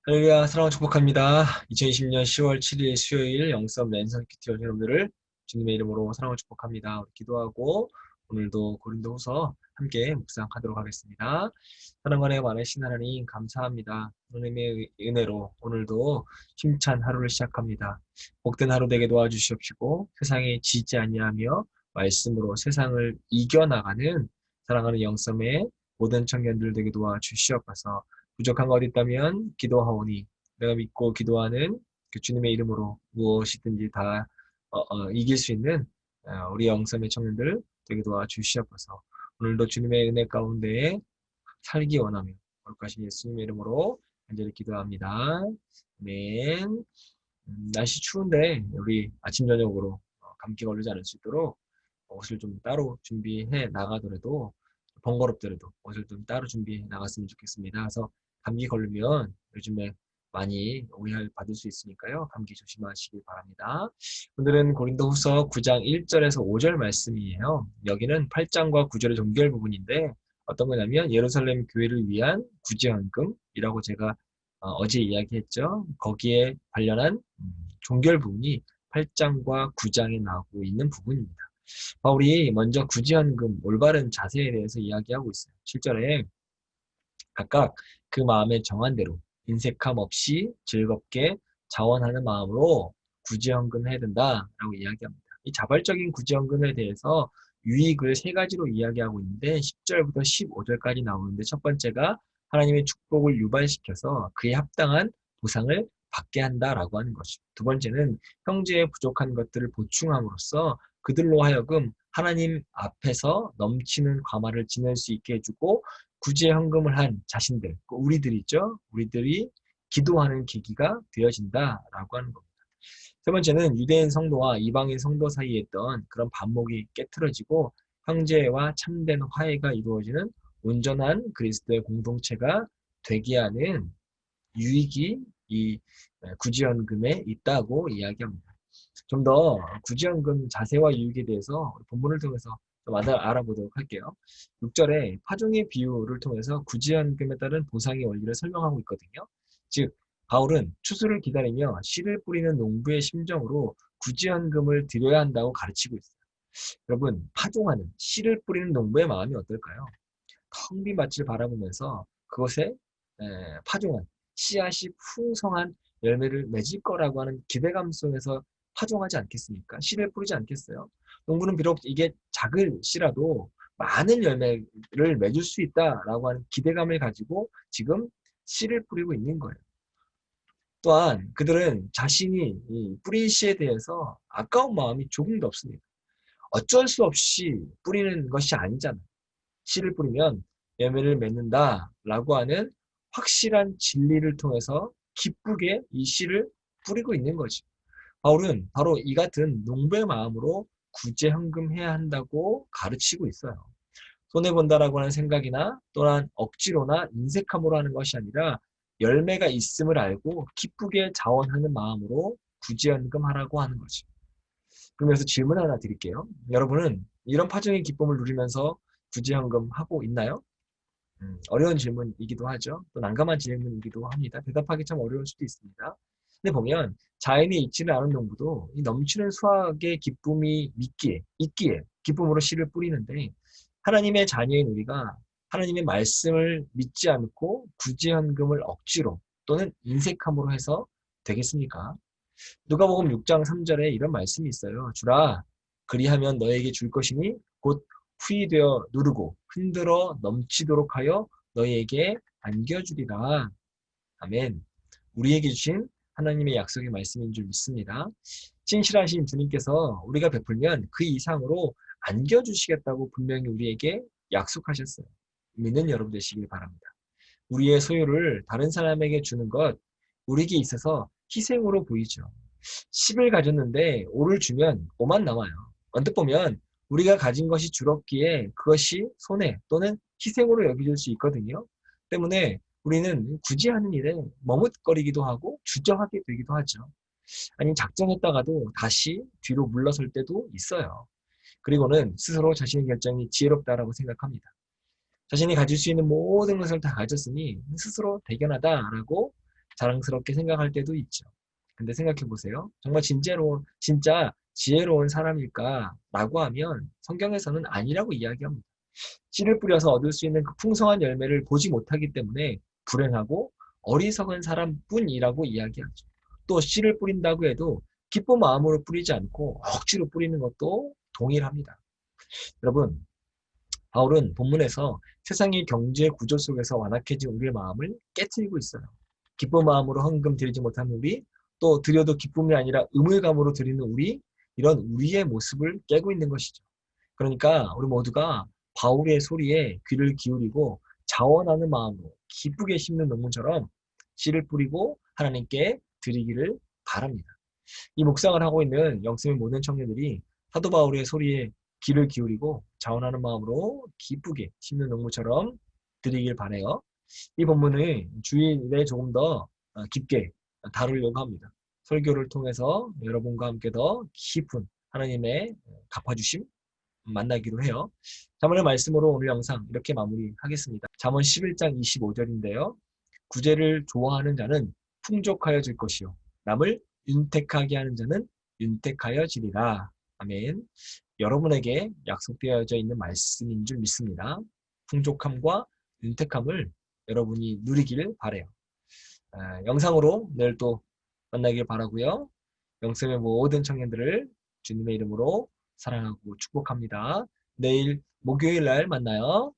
할렐루야, 사랑을 축복합니다. 2020년 10월 7일 수요일 영성 랜선 큐티 여러분들을 주님의 이름으로 사랑을 축복합니다. 우리 기도하고 오늘도 고린도후서 함께 묵상하도록 하겠습니다. 사랑관에 많으신 하나님 감사합니다. 하나님의 은혜로 오늘도 힘찬 하루를 시작합니다. 복된 하루 되게 도와주시옵시고 세상에 지지 아니하며 말씀으로 세상을 이겨나가는 사랑하는 영성의 모든 청년들 되게 도와주시옵소서. 부족한 거 어디 있다면 기도하오니 내가 믿고 기도하는 그 주님의 이름으로 무엇이든지 다 이길 수 있는 우리 영성의 청년들 되게 도와주시옵소서. 오늘도 주님의 은혜 가운데 살기 원하며 거룩하신 예수님의 이름으로 간절히 기도합니다. 아멘. 날씨 추운데 우리 아침 저녁으로 감기 걸리지 않을 수 있도록 옷을 좀 따로 준비해 나가더라도 번거롭더라도 옷을 좀 따로 준비해 나갔으면 좋겠습니다. 그래서 감기 걸리면 요즘에 많이 오해를 받을 수 있으니까요. 감기 조심하시기 바랍니다. 오늘은 고린도후서 9장 1절에서 5절 말씀이에요. 여기는 8장과 9절의 종결 부분인데 어떤 거냐면 예루살렘 교회를 위한 구제헌금이라고 제가 어제 이야기했죠. 거기에 관련한 종결 부분이 8장과 9장에 나오고 있는 부분입니다. 바울이 먼저 구제헌금, 올바른 자세에 대해서 이야기하고 있어요. 7절에 각각 그 마음에 정한 대로 인색함 없이 즐겁게 자원하는 마음으로 구제헌금해야 된다라고 이야기합니다. 이 자발적인 구제헌금에 대해서 유익을 세 가지로 이야기하고 있는데 10절부터 15절까지 나오는데 첫 번째가 하나님의 축복을 유발시켜서 그에 합당한 보상을 받게 한다라고 하는 것이고 두 번째는 형제의 부족한 것들을 보충함으로써 그들로 하여금 하나님 앞에서 넘치는 과마를 지낼 수 있게 해주고 구제 헌금을 한 자신들, 우리들 있죠? 우리들이 기도하는 계기가 되어진다라고 하는 겁니다. 세 번째는 유대인 성도와 이방인 성도 사이에 있던 그런 반목이 깨트려지고 형제와 참된 화해가 이루어지는 온전한 그리스도의 공동체가 되게 하는 유익이 이 구제헌금에 있다고 이야기합니다. 좀 더 구제헌금 자세와 유익에 대해서 본문을 통해서 좀 알아보도록 할게요. 6절에 파종의 비유를 통해서 구제헌금에 따른 보상의 원리를 설명하고 있거든요. 즉 바울은 추수를 기다리며 씨를 뿌리는 농부의 심정으로 구제헌금을 드려야 한다고 가르치고 있어요. 여러분 파종하는 씨를 뿌리는 농부의 마음이 어떨까요? 텅 빈 밭을 바라보면서 그것에 파종한 씨앗이 풍성한 열매를 맺을 거라고 하는 기대감 속에서 파종하지 않겠습니까? 씨를 뿌리지 않겠어요? 농부는 비록 이게 작은 씨라도 많은 열매를 맺을 수 있다라고 하는 기대감을 가지고 지금 씨를 뿌리고 있는 거예요. 또한 그들은 자신이 뿌린 씨에 대해서 아까운 마음이 조금도 없습니다. 어쩔 수 없이 뿌리는 것이 아니잖아요. 씨를 뿌리면 열매를 맺는다라고 하는 확실한 진리를 통해서 기쁘게 이 씨를 뿌리고 있는 거지. 바울은 바로 이 같은 농부의 마음으로 구제헌금해야 한다고 가르치고 있어요. 손해본다라고 하는 생각이나 또한 억지로나 인색함으로 하는 것이 아니라 열매가 있음을 알고 기쁘게 자원하는 마음으로 구제헌금하라고 하는 거지. 그러면서 질문 하나 드릴게요. 여러분은 이런 파종의 기쁨을 누리면서 구제헌금 하고 있나요? 어려운 질문이기도 하죠. 또 난감한 질문이기도 합니다. 대답하기 참 어려울 수도 있습니다. 근데 보면 자연에 있지는 않은 농부도 이 넘치는 수확의 기쁨이 있기에 기쁨으로 씨를 뿌리는데 하나님의 자녀인 우리가 하나님의 말씀을 믿지 않고 구제헌금을 억지로 또는 인색함으로 해서 되겠습니까? 누가복음 6장 3절에 이런 말씀이 있어요. 주라 그리하면 너에게 줄 것이니 곧 후이되어 누르고 흔들어 넘치도록 하여 너희에게 안겨주리라. 아멘. 우리에게 주신 하나님의 약속의 말씀인 줄 믿습니다. 진실하신 주님께서 우리가 베풀면 그 이상으로 안겨주시겠다고 분명히 우리에게 약속하셨어요. 믿는 여러분 되시길 바랍니다. 우리의 소유를 다른 사람에게 주는 것, 우리에게 있어서 희생으로 보이죠. 10을 가졌는데 5를 주면 5만 남아요. 언뜻 보면 우리가 가진 것이 줄었기에 그것이 손해 또는 희생으로 여겨질 수 있거든요. 때문에 우리는 굳이 하는 일에 머뭇거리기도 하고 주저하게 되기도 하죠. 아니 작정했다가도 다시 뒤로 물러설 때도 있어요. 그리고는 스스로 자신의 결정이 지혜롭다라고 생각합니다. 자신이 가질 수 있는 모든 것을 다 가졌으니 스스로 대견하다라고 자랑스럽게 생각할 때도 있죠. 근데 생각해 보세요. 정말 진짜 지혜로운 사람일까? 라고 하면 성경에서는 아니라고 이야기합니다. 씨를 뿌려서 얻을 수 있는 그 풍성한 열매를 보지 못하기 때문에 불행하고 어리석은 사람뿐이라고 이야기하죠. 또 씨를 뿌린다고 해도 기쁜 마음으로 뿌리지 않고 억지로 뿌리는 것도 동일합니다. 여러분, 바울은 본문에서 세상의 경제 구조 속에서 완악해진 우리의 마음을 깨트리고 있어요. 기쁜 마음으로 헌금 드리지 못하는 우리, 또 드려도 기쁨이 아니라 의무감으로 드리는 우리, 이런 우리의 모습을 깨고 있는 것이죠. 그러니까 우리 모두가 바울의 소리에 귀를 기울이고 자원하는 마음으로 기쁘게 심는 농문처럼 씨를 뿌리고 하나님께 드리기를 바랍니다. 이 묵상을 하고 있는 영성의 모든 청년들이 사도 바울의 소리에 귀를 기울이고 자원하는 마음으로 기쁘게 심는 농부처럼 드리길 바라요. 이 본문을 주일에 조금 더 깊게 다루려고 합니다. 설교를 통해서 여러분과 함께 더 깊은 하나님의 갚아주심 만나기로 해요. 잠언의 말씀으로 오늘 영상 이렇게 마무리하겠습니다. 잠언 11장 25절인데요. 구제를 좋아하는 자는 풍족하여질 것이요 남을 윤택하게 하는 자는 윤택하여지리라. 아멘. 여러분에게 약속되어져 있는 말씀인 줄 믿습니다. 풍족함과 윤택함을 여러분이 누리길 바래요. 영상으로 내일 또 만나길 바라고요. 영성의 모든 청년들을 주님의 이름으로 사랑하고 축복합니다. 내일 목요일 날 만나요.